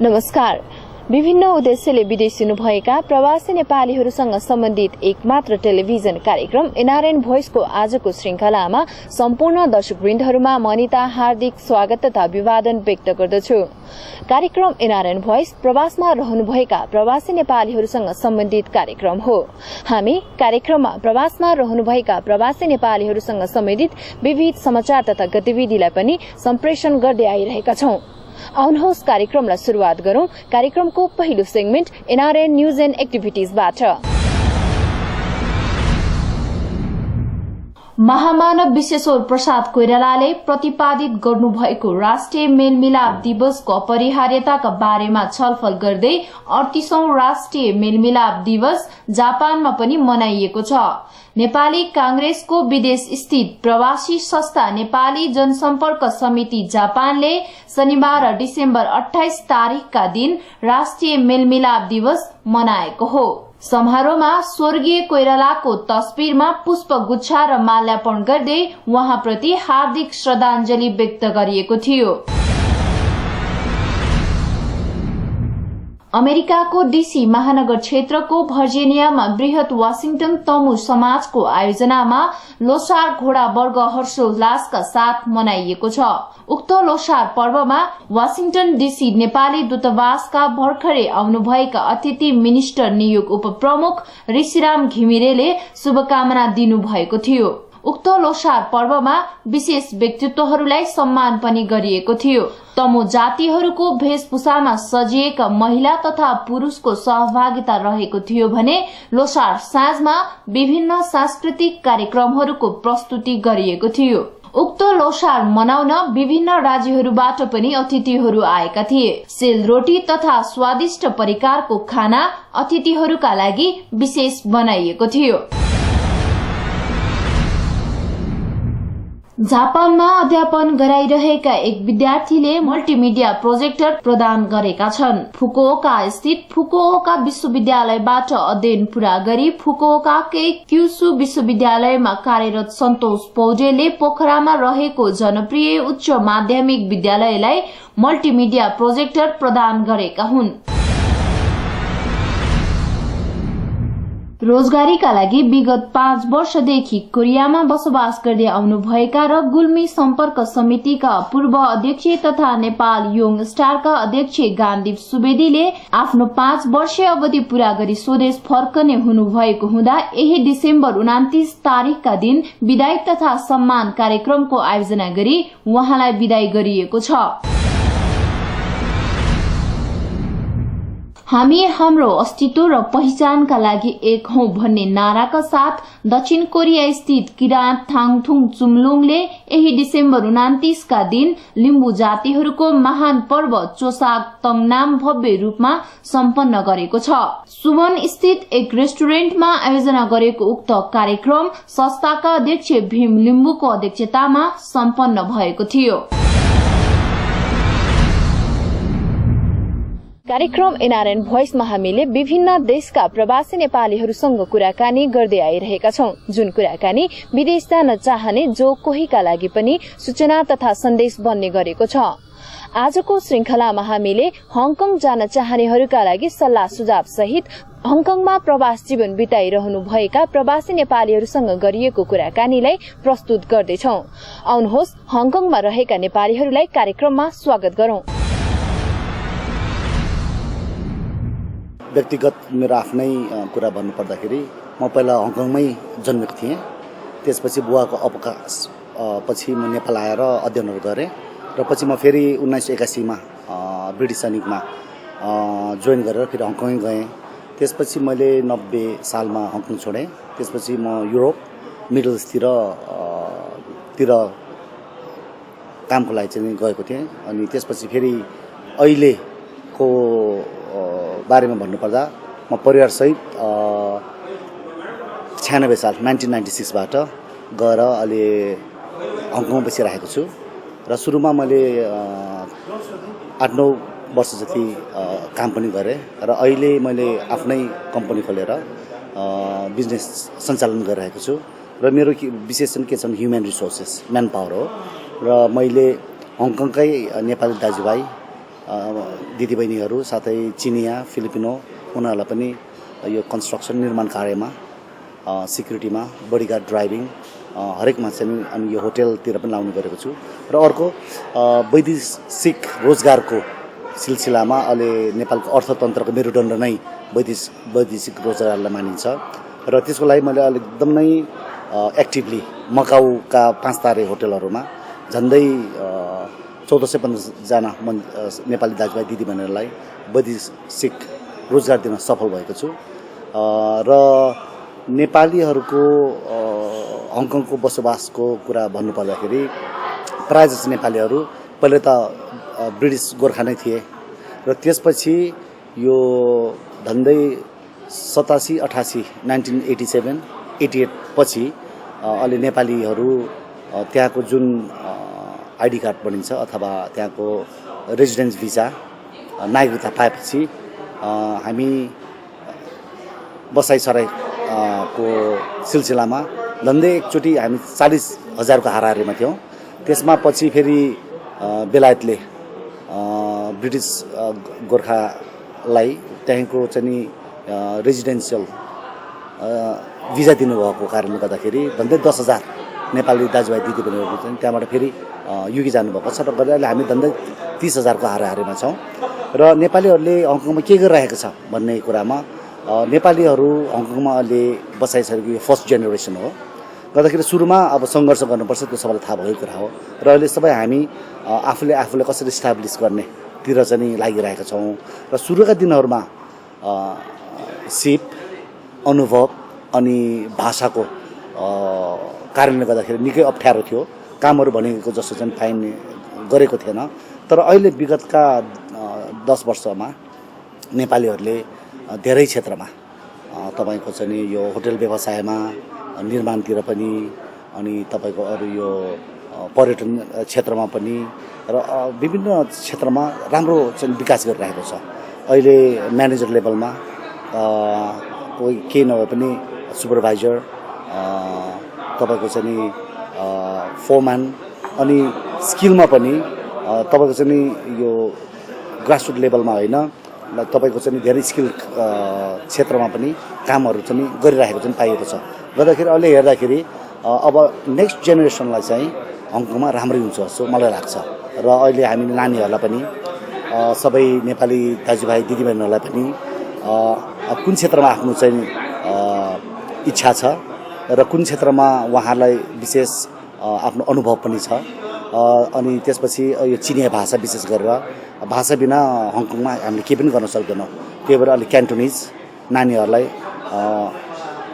नमस्कार। विभिन्न उद्देश्यले विदेश हुनुभएका प्रवासी नेपालीहरूसँग सम्बन्धित एकमात्र टेलिभिजन कार्यक्रम एनआरएन भोइसको आजको श्रृंखलामा सम्पूर्ण दर्शकवृन्दहरूमा मनिता हार्दिक स्वागत तथा अभिवादन व्यक्त गर्दछु। कार्यक्रम एनआरएन भोइस प्रवासमा रहनुभएका प्रवासी नेपालीहरूसँग सम्बन्धित कार्यक्रम हो। हामी कार्यक्रममा प्रवासमा रहनुभएका प्रवासी नेपालीहरूसँग सम्बन्धित विविध समाचार तथा गतिविधिलाई पनि सम्प्रेषण गर्दै आइरहेका छौं। आउनुहोस् कार्यक्रमलाई सुरुवात गरौं। कार्यक्रमको पहिलो सेगमेन्ट एनआरएन न्यूज एन्ड एक्टिभिटिजबाट। महामानव विश्वेश्वर प्रसाद कोइरालाले प्रतिपादित गर्नुभएको राष्ट्रिय मेलमिलाप दिवसको अपरिहार्यताका बारेमा छलफल गर्दै 38औं राष्ट्रिय मेलमिलाप दिवस जापानमा पनि मनाइएको छ। नेपाली कांग्रेसको विदेश स्थित प्रवासी संस्था नेपाली जनसम्पर्क समिति जापानले शनिबार डिसेम्बर 28 तारिखका दिन राष्ट्रिय मेलमिलाप दिवस मनाएको हो। समारोहमा स्वर्गीय कोइरालाको तस्बिरमा पुष्प गुच्छा र माल्यार्पण गर्दै उहाँप्रति हार्दिक श्रद्धाञ्जली व्यक्त गरिएको थियो। अमेरिकाको डीसी महानगर क्षेत्रको भर्जिनियामा बृहत वाशिंगटन तमु समाजको आयोजनामा लोसार घोडा वर्ग हर्षोल्लासका साथ मनाइएको छ। उक्त लोसार पर्वमा वाशिंगटन डीसी नेपाली दूतावासका भर्खरै आउनुभएका अतिथि मिनिस्टर नियोग उपप्रमुख ऋषिराम घिमिरेले शुभकामना दिनुभएको थियो। उक्त लोसार पर्वमा विशेष व्यक्तित्वहरूलाई सम्मान पनि गरिएको थियो। तमु जातिहरूको वेशभूषामा सजिएका महिला तथा पुरुषको सहभागिता रहेको थियो भने लोसार साँझमा विभिन्न सांस्कृतिक कार्यक्रमहरूको प्रस्तुति गरिएको थियो। उक्त लोसार मनाउन विभिन्न राज्यहरूबाट पनि अतिथिहरू आएका थिए। सेलरोटी तथा स्वादिष्ट परिकारको खाना अतिथिहरूका लागि विशेष बनाइएको थियो। जापानमा अध्यापन गराइरहेका एक विद्यार्थीले मल्टिमिडिया प्रोजेक्टर प्रदान गरेका छन्। फुकुओका स्थित फुकुओका विश्वविद्यालयबाट अध्ययन पूरा गरी फुकुओकाकै क्युसु विश्वविद्यालयमा कार्यरत सन्तोष पौडेलले पोखरामा रहेको जनप्रिय उच्च माध्यमिक विद्यालयलाई मल्टिमिडिया प्रोजेक्टर प्रदान गरेका हुन्। रोजगारीका लागि विगत 5 वर्षदेखि कोरियामा बसोबास गर्दै आउनुभएका र गुल्मी सम्पर्क समितिका पूर्व अध्यक्ष तथा नेपाल योङ स्टारका अध्यक्ष गान्धीप सुवेदीले आफ्नो 5 वर्षीय अवधि पूरा गरी स्वदेश फर्कने हुनुभएको हुँदा यही डिसेम्बर 29 तारिखका दिन विदाई तथा सम्मान कार्यक्रमको आयोजना गरी उहाँलाई विदाई गरिएको छ। हामी हाम्रो अस्तित्व र पहिचानका लागि एक हौं भन्ने नाराका साथ दक्षिण कोरिया स्थित किरात थाङथुङ चुम्लुङले यही डिसेम्बर 29 का दिन लिम्बू जातिहरूको महान पर्व चोसाक तङनाम भव्य रूपमा सम्पन्न गरेको छ। सुवन स्थित एक रेस्टुरेन्टमा आयोजना गरेको उक्त कार्यक्रम संस्थाका अध्यक्ष भीम लिम्बूको अध्यक्षतामा सम्पन्न भएको थियो। कार्यक्रम एनआरएन भोइसमा हामीले विभिन्न देशका प्रवासी नेपालीहरूसँग कुराकानी गर्दै आइरहेका छौं, जुन कुराकानी विदेश जान चाहने जो कोहीका लागि पनि सूचना तथा सन्देश बन्ने गरेको छ। आजको श्रृंखलामा हामीले हङकङ जान चाहनेहरूका लागि सल्लाह सुझाव सहित हङकङमा प्रवास जीवन बिताइरहनु भएका प्रवासी नेपालीहरूसँग गरिएको कुराकानीलाई प्रस्तुत गर्दैछौं। आउनुहोस् हङकङमा रहेका नेपालीहरूलाई कार्यक्रममा स्वागत गरौं। व्यक्तिगत मेरो आफ्नै कुरा भन्नुपर्दाखेरि म पहिला हङकङमै जन्मेको थिएँ। त्यसपछि बुवाको अवकाश पछि म नेपाल आएर अध्ययनहरू गरेँ र पछि म फेरि 1981 मा ब्रिटिश सैनिकमा जोइन गरेर फेरि हङकङ गएँ। त्यसपछि मैले 90 सालमा हङकङ छोडेँ। त्यसपछि म युरोप मिडल इस्टतिर कामको लागि चाहिँ गएको थिएँ। अनि त्यसपछि फेरि अहिलेको बारेमा भन्नुपर्दा म परिवारसहित 96 साल 1996 बाट गएर अहिले हङकङ बसिरहेको छु। र सुरुमा मैले 8-9 वर्ष जति काम पनि गरेँ र अहिले मैले आफ्नै कम्पनी खोलेर बिजनेस सञ्चालन गरिरहेको छु। र मेरो विशेष के छन् ह्युमन रिसोर्सेस, म्यान पावर हो। र मैले हङकङकै नेपाली दाजुभाइ दिदीबहिनीहरू साथै चिनिया फिलिपिनो उनीहरूलाई पनि यो कन्स्ट्रक्सन निर्माण कार्यमा सिक्युरिटीमा बडीगार्ड ड्राइभिङ हरेकमा चाहिँ अनि यो होटेलतिर पनि लाउने गरेको छु र अर्को वैदेशिक रोजगारको सिलसिलामा अहिले नेपालको अर्थतन्त्रको मेरुदण्ड नै वैदेशिक रोजगारलाई मानिन्छ र त्यसको लागि मैले अहिले एकदमै एक्टिभली मकाउका 5 तारे होटलहरूमा झन्डै 1415जना नेपाली दाजुभाइ दिदीबहिनीहरूलाई वैदेशिक रोजगार दिन सफल भएको छु र नेपालीहरूको हङकङको बसोबासको कुरा भन्नुपर्दाखेरि प्रायः जस्तो नेपालीहरू पहिले त ब्रिटिस गोर्खा नै थिए र त्यसपछि यो झन्डै 87, 88, 1987, 88 पछि अहिले नेपालीहरू त्यहाँको जुन आइडी कार्ड बनिन्छ अथवा त्यहाँको रेजिडेन्स भिजा नागरिकता पाएपछि हामी बसाइसराई को सिलसिलामा झन्डै एकचोटि हामी 40,000 को हाराहारीमा थियौँ। त्यसमा पछि फेरि बेलायतले ब्रिटिस गोर्खालाई त्यहाँको चाहिँ रेजिडेन्सियल भिजा दिनुभएको कारणले गर्दाखेरि झन्डै 10,000 नेपाली दाजुभाइ दिदीबहिनीहरू चाहिँ त्यहाँबाट फेरि युके जानुभएको छ र अहिले हामी झन्डै 30,000 को हाराहारीमा छौँ र नेपालीहरूले हङकङमा के गरिरहेको छ भन्ने कुरामा नेपालीहरू हङकङमा अहिले बसाइसकेको यो फर्स्ट जेनेरेसन हो गर्दाखेरि सुरुमा अब सङ्घर्ष गर्नुपर्छ त्यो सबैलाई थाहा भएको कुरा हो र अहिले सबै हामी आफूले कसरी इस्टाब्लिस गर्ने तिर चाहिँ लागिरहेका छौँ र सुरुका दिनहरूमा सिप अनुभव अनि भाषाको कारणले गर्दाखेरि निकै अप्ठ्यारो थियो कामहरू भनेको जस्तो चाहिँ पाइने गरेको थिएन तर अहिले विगतका 10 वर्षमा नेपालीहरूले धेरै क्षेत्रमा तपाईको चाहिँ यो होटल व्यवसायमा निर्माणतिर पनि अनि तपाईको अरु यो पर्यटन क्षेत्रमा पनि र विभिन्न क्षेत्रमा राम्रो चाहिँ विकास गरिरहेको छ अहिले म्यानेजर लेभलमा कोही केही नभए पनि सुपरभाइजर तपाईको चाहिँ फोरम्यान अनि स्किलमा पनि तपाईको चाहिँ यो ग्रासरुट लेभलमा होइन तपाईको चाहिँ धेरै स्किल क्षेत्रमा पनि कामहरू चाहिँ गरिरहेको चाहिँ पाइएको छ गर्दाखेरि अहिले हेर्दाखेरि अब नेक्स्ट जेनेरेसनलाई चाहिँ हङकङमा राम्रै हुन्छ जस्तो मलाई लाग्छ र अहिले हामीले नानीहरूलाई पनि सबै नेपाली दाजुभाइ दिदीबहिनीहरूलाई पनि कुन क्षेत्रमा आफ्नो चाहिँ इच्छा छ र कुन क्षेत्रमा उहाँहरूलाई विशेष आफ्नो अनुभव पनि छ अनि त्यसपछि यो चिनिया भाषा विशेष गरेर भाषा बिना हङकङमा हामीले केही पनि गर्न सक्दैनौँ त्यही भएर अहिले क्यान्टोनिज नानीहरूलाई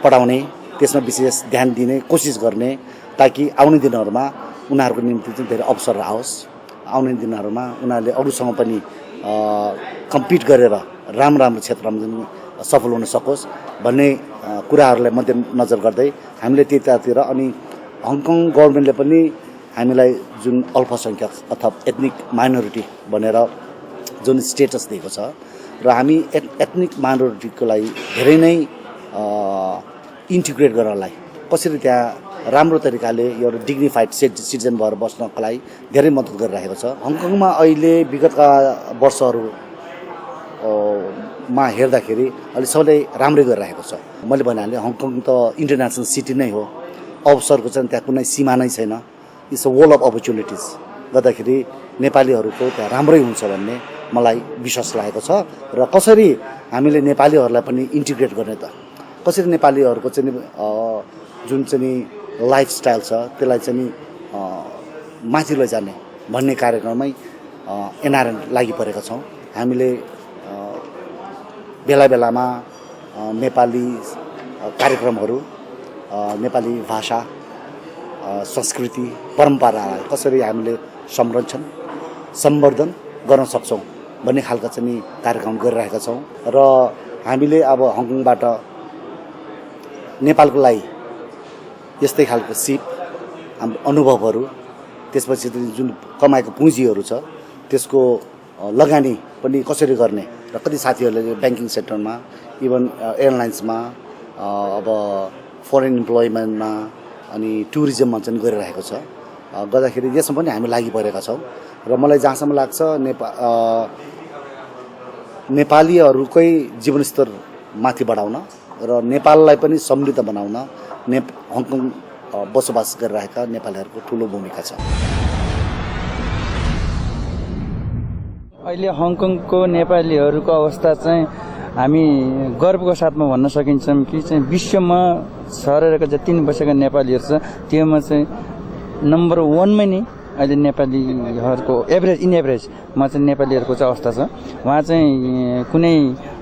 पढाउने त्यसमा विशेष ध्यान दिने कोसिस गर्ने ताकि आउने दिनहरूमा उनीहरूको निम्ति चाहिँ धेरै अवसर आओस् आउने दिनहरूमा उनीहरूले अरूसँग पनि कम्पिट गरेर राम्रो क्षेत्रमा सफल हुन सकोस् भन्ने कुराहरूलाई मध्यनजर गर्दै हामीले त्यतातिर अनि हङकङ गभर्नमेन्टले पनि हामीलाई जुन अल्पसङ्ख्यक अथवा एथनिक माइनोरिटी भनेर जुन स्टेटस दिएको छ र हामी एथनिक माइनोरिटीको लागि धेरै नै इन्टिग्रेट गर्नलाई कसरी त्यहाँ राम्रो तरिकाले एउटा डिग्निफाइड सिटिजन भएर बस्नको लागि धेरै मद्दत गरिरहेको छ हङकङमा अहिले विगतका वर्षहरूमा हेर्दाखेरि अहिले सबैले राम्रै गरिरहेको छ मैले भनिहालेँ हङकङ त इन्टरनेसनल सिटी नै हो अवसरको चाहिँ त्यहाँ कुनै सीमा नै छैन it's a world of opportunities गर्दाखेरि नेपालीहरूको त्यहाँ राम्रै हुन्छ भन्ने मलाई विश्वास लागेको छ र कसरी हामीले नेपालीहरूलाई पनि इन्टिग्रेट गर्ने त कसरी नेपालीहरूको चाहिँ जुन चाहिँ लाइफस्टाइल छ त्यसलाई चाहिँ माथि लैजाने भन्ने कार्यक्रममै एनआरएन लागि परेका छौँ हामीले बेलामा नेपाली कार्यक्रमहरू नेपाली भाषा संस्कृति परम्परालाई कसरी हामीले संरक्षण सम्वर्धन गर्न सक्छौँ भन्ने खालका चाहिँ कार्यक्रम गरिरहेका छौँ र हामीले अब हङकङबाट नेपालको लागि यस्तै खालको सिप हाम्रो अनुभवहरू त्यसपछि जुन कमाएको पुँजीहरू छ त्यसको लगानी पनि कसरी गर्ने र कति साथीहरूले ब्याङ्किङ सेक्टरमा इभन एयरलाइन्समा अब फरेन इम्प्लोइमेन्टमा अनि टुरिज्ममा चाहिँ गरिरहेको छ गर्दाखेरि यसमा पनि हामी लागि परेका छौँ र मलाई जहाँसम्म लाग्छ नेपालीहरूकै जीवनस्तर माथि बढाउन र नेपाललाई पनि समृद्ध बनाउन हङकङ बसोबास गरिरहेका नेपालीहरूको ठुलो भूमिका छ। अहिले हङकङको नेपालीहरूको अवस्था चाहिँ हामी गर्वको साथमा भन्न सकिन्छौँ कि चाहिँ विश्वमा छरेर जति पनि बसेका नेपालीहरू छ त्योमा चाहिँ नम्बर 1 मै नै अहिले नेपालीहरूको एभरेजमा चाहिँ नेपालीहरूको चाहिँ अवस्था छ। उहाँ चाहिँ कुनै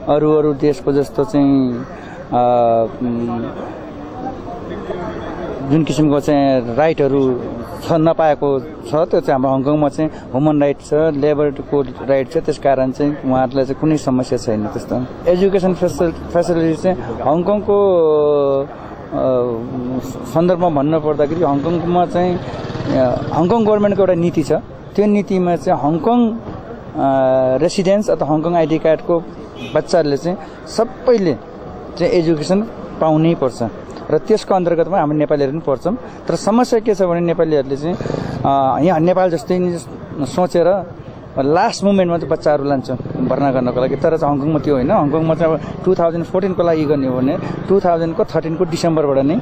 अरू देशको जस्तो चाहिँ जुन किसिमको चाहिँ राइटहरू नपाएको छ त्यो चाहिँ हाम्रो हङकङमा चाहिँ ह्युमन राइट छ, लेबरको राइट छ। त्यस कारण चाहिँ उहाँहरूलाई चाहिँ कुनै समस्या छैन। त्यस्तो एजुकेसन फेसिलिटी चाहिँ हङकङको सन्दर्भमा भन्नु पर्दाखेरि हङकङमा चाहिँ हङकङ गभर्मेन्टको एउटा नीति छ। त्यो नीतिमा चाहिँ हङकङ रेसिडेन्स अथवा हङकङ आइडी कार्डको बच्चाहरूले चाहिँ सबैले चाहिँ एजुकेसन पाउनै पर्छ र त्यसको अन्तर्गतमा हामी नेपालीहरू पनि पर्छौँ। तर समस्या के छ भने नेपालीहरूले चाहिँ यहाँ नेपाल जस्तै सोचेर लास्ट मोमेन्टमा चाहिँ बच्चाहरू लान्छ भर्ना गर्नको लागि। तर चाहिँ हङकङमा त्यो होइन। हङकङमा चाहिँ अब 2014 को लागि गर्ने हो भने 2013 को डिसेम्बरबाट नै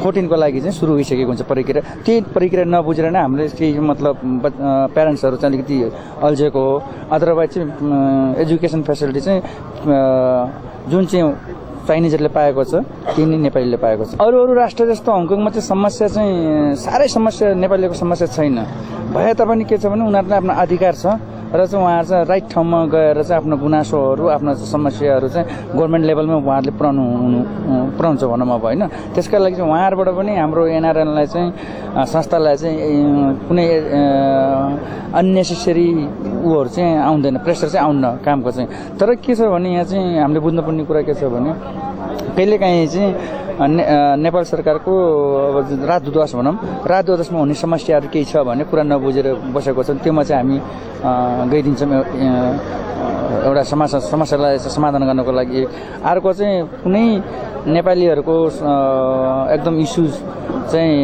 14 को लागि चाहिँ सुरु भइसकेको हुन्छ प्रक्रिया। त्यही प्रक्रिया नबुझेर नै हामीले केही मतलब प्यारेन्ट्सहरू चाहिँ अलिकति अल्झेको हो। अदरवाइज चाहिँ एजुकेसन फेसिलिटी चाहिँ जुन चाहिँ चाइनिजहरूले पाएको छ त्यही नै नेपालीले पाएको छ। अरू राष्ट्र जस्तो हङकङमा चाहिँ समस्या चाहिँ साह्रै समस्या नेपालीको समस्या छैन। भए तापनि के छ भने उनीहरूलाई आफ्नो अधिकार छ र चाहिँ उहाँहरू चाहिँ राइट ठाउँमा गएर चाहिँ आफ्नो गुनासोहरू आफ्नो समस्याहरू चाहिँ गभर्मेन्ट लेभलमा उहाँहरूले पुर्याउँछ भनौँ अब होइन। त्यसका लागि चाहिँ उहाँहरूबाट पनि हाम्रो एनआरएनलाई चाहिँ संस्थालाई चाहिँ कुनै अननेसेसरी उहरू चाहिँ आउँदैन, प्रेसर चाहिँ आउन्न कामको चाहिँ। तर के छ भने यहाँ चाहिँ हामीले बुझ्नुपर्ने कुरा के छ भने कहिलेकाहीँ चाहिँ नेपाल सरकारको अब राजदूतावास भनौँ, राजदूतावासमा हुने समस्याहरू केही छ भने कुरा नबुझेर बसेको छ। त्योमा चाहिँ हामी गइदिन्छौँ एउटा समस्यालाई समाधान गर्नको लागि। अर्को चाहिँ कुनै नेपालीहरूको एकदम इस्युज चाहिँ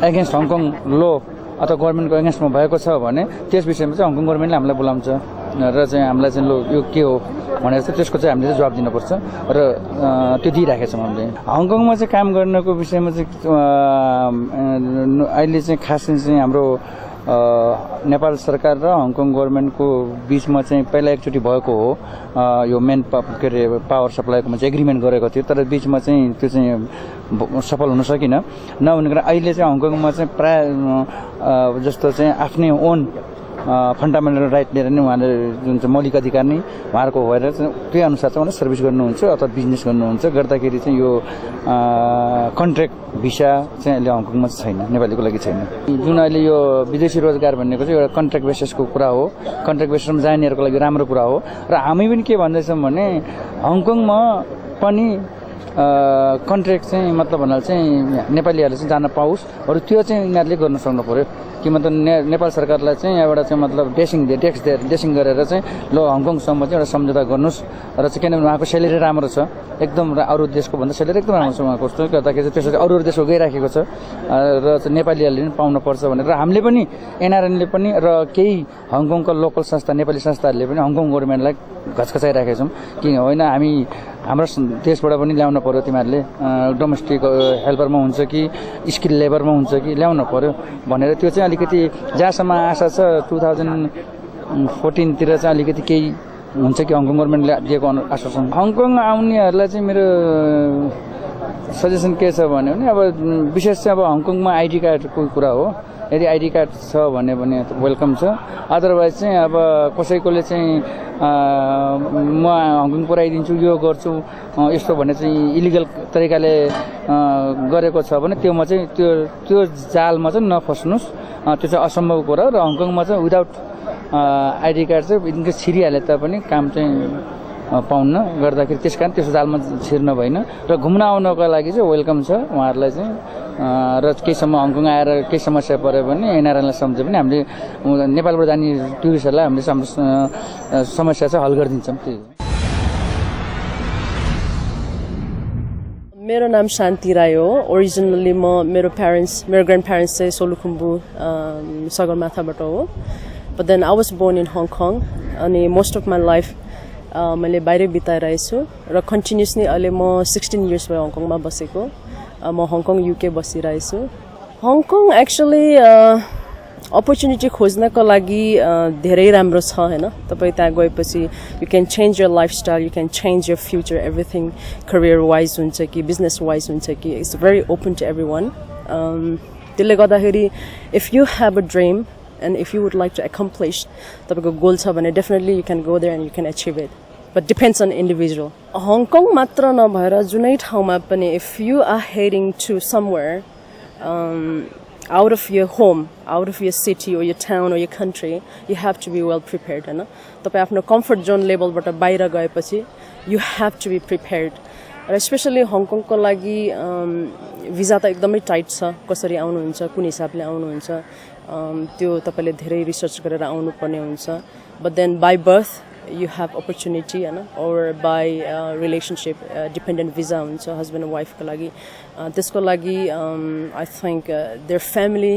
एगेन्स्ट हङकङ ल अथवा गभर्मेन्टको एगेन्स्टमा भएको छ भने त्यस विषयमा चाहिँ हङकङ गभर्मेन्टले हामीलाई बोलाउँछ र चाहिँ हामीलाई चाहिँ यो के हो भनेर चाहिँ त्यसको चाहिँ हामीले जवाब दिनुपर्छ र त्यो दिइराखेका छौँ हामीले। हङकङमा चाहिँ काम गर्नको विषयमा चाहिँ अहिले चाहिँ खास चाहिँ हाम्रो नेपाल सरकार र हङकङ गभर्मेन्टको बिचमा चाहिँ पहिला एकचोटि भएको हो यो मेन के अरे पावर सप्लाईकोमा चाहिँ एग्रिमेन्ट गरेको थियो। तर बिचमा चाहिँ त्यो चाहिँ सफल हुन सकिन। नहुने कारण अहिले चाहिँ हङकङमा चाहिँ प्राय जस्तो चाहिँ आफ्नै ओन फन्डामेन्टल राइट लिएर नै उहाँले जुन चाहिँ मौलिक अधिकार नै उहाँहरूको भएर चाहिँ त्यही अनुसार चाहिँ उहाँले सर्भिस गर्नुहुन्छ अथवा बिजनेस गर्नुहुन्छ। गर्दाखेरि चाहिँ यो कन्ट्र्याक्ट भिसा चाहिँ अहिले हङकङमा छैन, नेपालीको लागि छैन। जुन अहिले यो विदेशी रोजगार भन्नेको चाहिँ एउटा कन्ट्र्याक्ट बेसिसको कुरा हो। कन्ट्र्याक्ट बेसिसमा जानेहरूको लागि राम्रो कुरा हो। र हामी पनि के भन्दैछौँ भने हङकङमा पनि कन्ट्र्याक्ट चाहिँ मतलब भन्नाले चाहिँ नेपालीहरूले चाहिँ जान पाओस् र त्यो चाहिँ यिनीहरूले गर्न सक्नु पर्यो। कि मतलब नेपाल सरकारलाई चाहिँ एउटा चाहिँ मतलब डेसिङ गरेर चाहिँ ल हङकङसम्म चाहिँ एउटा सम्झौता गर्नुहोस् र चाहिँ किनभने उहाँको स्यालेरी राम्रो छ एकदम अरू देशको भन्दा स्यालेरी एकदम राम्रो छ उहाँको। जस्तो गर्दाखेरि चाहिँ त्यसो अरू देशको गइराखेको छ र चाहिँ नेपालीहरूले पनि पाउनुपर्छ भनेर र हामीले पनि एनआरएनले पनि र केही हङकङको लोकल संस्था नेपाली संस्थाहरूले पनि हङकङ गभर्मेन्टलाई घचघचाइराखेका छौँ कि होइन हाम्रो देशबाट पनि ल्याउनु पर्यो, तिमीहरूले डोमेस्टिक हेल्परमा हुन्छ कि स्किल लेबरमा हुन्छ कि ल्याउनु पर्यो भनेर त्यो चाहिँ अलिकति जहाँसम्म आशा छ 2014 तिर चाहिँ अलिकति केही हुन्छ कि हङकङ गभर्मेन्टले दिएको आश्वासन। हङकङ आउनेहरूलाई चाहिँ मेरो सजेसन के छ भने अब विशेष चाहिँ अब हङकङमा आइडी कार्डको कुरा हो। यदि आइडी कार्ड छ भने वेलकम छ। अदरवाइज चाहिँ अब कसैकोले चाहिँ म हङकङ पुऱ्याइदिन्छु यो गर्छु यस्तो भने चाहिँ इलिगल तरिकाले गरेको छ भने त्योमा चाहिँ त्यो जालमा चाहिँ नफस्नुहोस्। त्यो चाहिँ असम्भव कुरा र हङकङमा चाहिँ विदाउट आइडी कार्ड चाहिँ इनकेस छिरिहाले तापनि काम चाहिँ पाउन्न गर्दाखेरि त्यस कारण त्यसो जालमा छिर्न भएन र घुम्न आउनको लागि चाहिँ वेलकम छ उहाँहरूलाई चाहिँ। र केहीसम्म हङकङ आएर केही समस्या पऱ्यो भने एनआरएनलाई सम्झ्यो भने हामीले नेपालबाट जाने टुरिस्टहरूलाई हामीले समस्या चाहिँ हल गरिदिन्छौँ। त्यही मेरो नाम शान्ति राई हो। ओरिजिनली मेरो ग्रान्ड प्यारेन्ट्स चाहिँ सोलुखुम्बु सगरमाथाबाट हो But then I was born in Hong Kong and most of my life मैले बाहिरै बिताइरहेको छु र कन्टिन्युसली अहिले म 16 इयर्स भयो हङकङमा बसेको म हङकङ युके बसिरहेको छु हङकङ एक्चुअली अपर्च्युनिटी खोज्नको लागि धेरै राम्रो छ हैन तपाई त्यहाँ गएपछि you can change your lifestyle you can change your future everything career wise हुन्छ कि बिजनेस वाइज हुन्छ कि it's very open to everyone त्यसले गर्दाखेरि if you have a dream and if you would like to accomplish tapako goal cha bhane definitely you can go there and you can achieve it but depends on individual Hong Kong matra na bhayera junai thauma pani if you are heading to somewhere out of your home out of your city or your town or your country you have to be well prepared हैन तपाई आफ्नो comfort zone level बाट बाहिर गएपछि you have to be prepared especially Hong Kong को लागि visa त एकदमै टाइट छ कसरी आउनुहुन्छ कुन हिसाबले आउनुहुन्छ त्यो तपाईले धेरै रिसर्च गरेर आउनु पर्ने हुन्छ but then by birth you have opportunity हैन or by relationship dependent visa हुन्छ husband and wife को लागि त्यसको लागि I think their family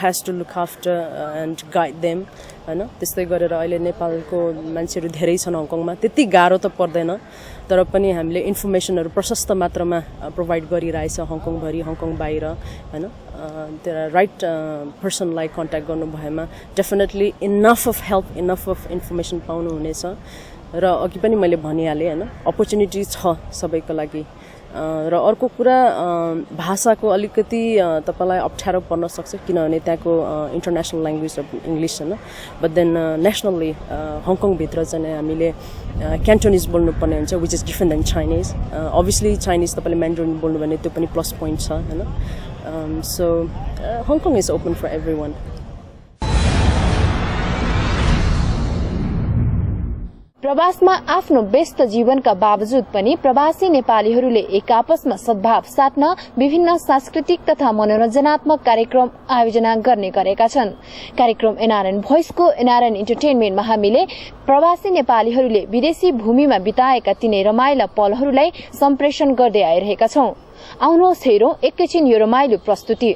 has to look after and guide them हैन त्यस्तै गरेर अहिले नेपालको मान्छेहरु धेरै छन् हङकङमा त्यति गाह्रो त पर्दैन तर पनि हामीले इन्फर्मेसनहरु प्रशस्त मात्रामा प्रोवाइड गरिरहेछ हङकङ भरि हङकङ बाहिर हैन the right person लाई कन्ट्याक्ट गर्नु भएमा definitely enough of help enough of information पाउनु हुनेछ र अघि पनि मैले भनिहालेँ हैन अपर्च्युनिटी छ सबैको लागि र अर्को कुरा भाषाको अलिकति तपाईलाई अप्ठ्यारो पर्न सक्छ किनभने त्यहाँको इन्टरनेशनल ल्याङ्ग्वेज अफ इंग्लिश हैन बट देन नेशनली हङकङ भित्र चाहिँ हामीले क्यान्टोनिज बोल्नु पर्ने हुन्छ which is different than Chinese obviously Chinese तपाईले म्यान्डरिन बोल्नु भने त्यो पनि प्लस पोइन्ट छ हैन so Hong Kong is open for everyone. प्रवासमा आफ्नो व्यस्त जीवनका बावजुद पनि प्रवासी नेपालीहरूले एक आपसमा सद्भाव साट्न विभिन्न सांस्कृतिक तथा मनोरञ्जनात्मक कार्यक्रम आयोजना गर्ने गरेका छन् कार्यक्रम एनआरएन भोइसको एनआरएन इन्टरटेनमेन्टमा हामीले प्रवासी नेपालीहरूले विदेशी भूमिमा बिताएका तिनै रमाइला पलहरूलाई सम्प्रेषण गर्दै आइरहेका छौं आउनुहोस् हेरौं एकैछिन यो रमाइलो प्रस्तुति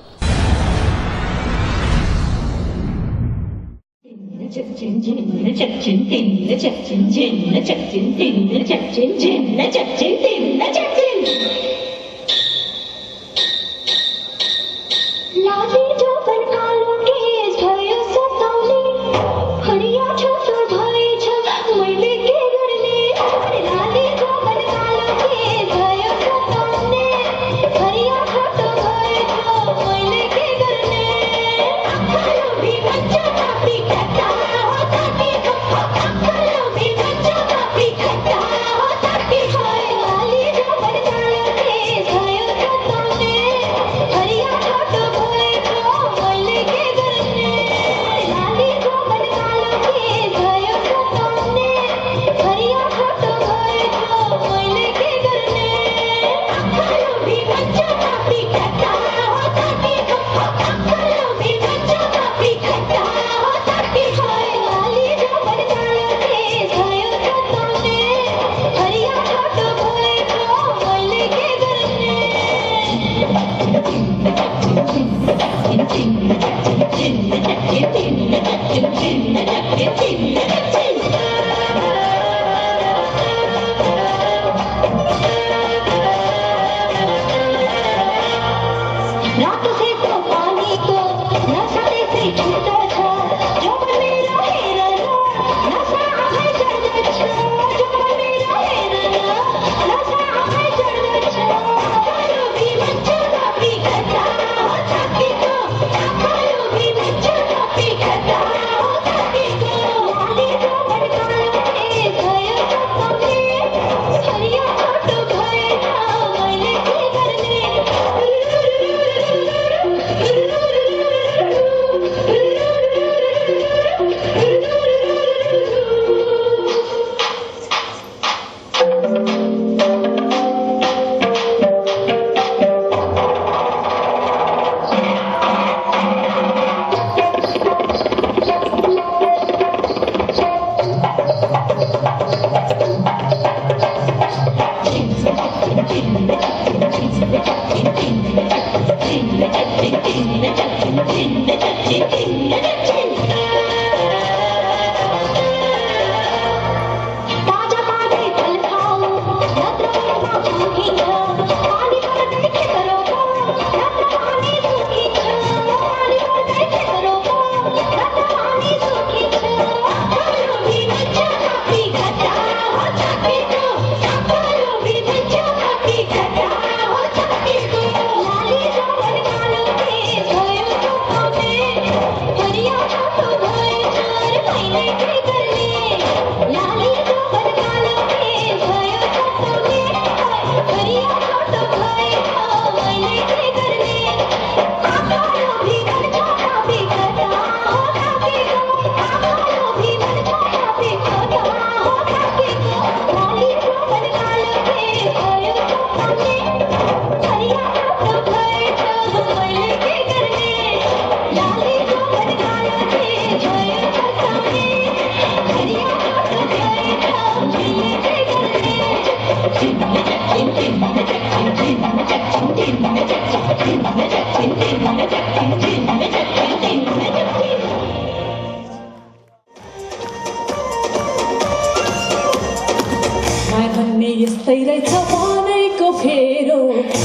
भन्ने यस्तै रहेछ मनैको फेरो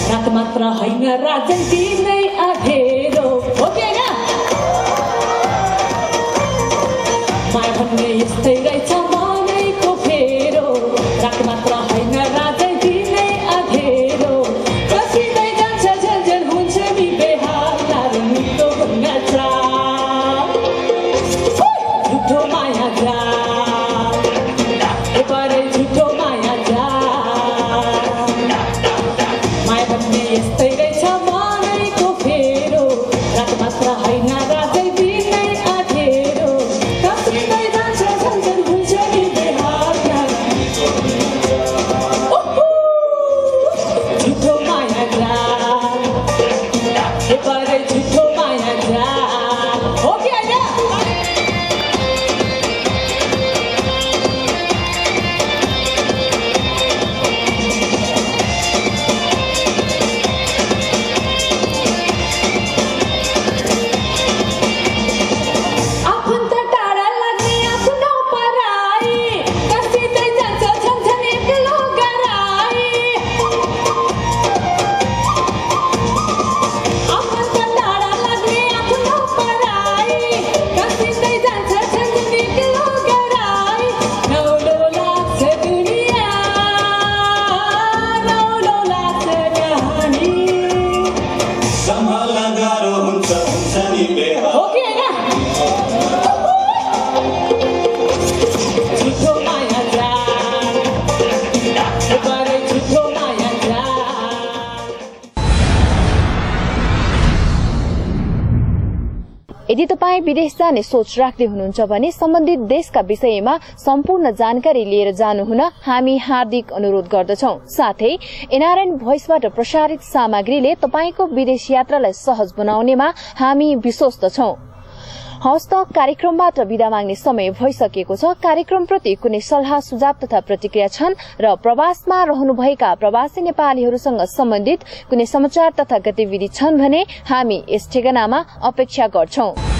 रात मात्र होइन राजन दिनै अधेरो हो कि हैन माया भन्ने यस्तै रहेछ मनैको फेरो रात मात्र होइन राजन दिनै अधेरो कसिँदै जान्छ झन्झन हुन्छ नि बेहाल नारीको भन्न चाह झुठो माया जा परे झुठो माया जा माया भन्ने यस्तै रहेछ मनैको फेरो रात मात्र होइन रातै दिनै अधेरो कसिँदै जान्छ झन्झन हुन्छ नि बेहाल झुठो माया जा परे झुठो माया जा हो कि हैन यदि तपाई विदेश जाने सोच राख्दै हुनुहुन्छ भने सम्बन्धित देशका विषयमा सम्पूर्ण जानकारी लिएर जानुहुन हामी हार्दिक अनुरोध गर्दछौं। साथै एनआरएन भोइसबाट प्रसारित सामग्रीले तपाईको विदेश यात्रालाई सहज बनाउनेमा हामी विश्वस्त छौं। हवस् त कार्यक्रमबाट बिदा माग्ने समय भइसकेको छ। कार्यक्रमप्रति कुनै सल्लाह सुझाव तथा प्रतिक्रिया छन् र प्रवासमा रहनुभएका प्रवासी नेपालीहरूसँग सम्बन्धित कुनै समाचार तथा गतिविधि छन् भने हामी यस ठेगानामा अपेक्षा गर्छौं।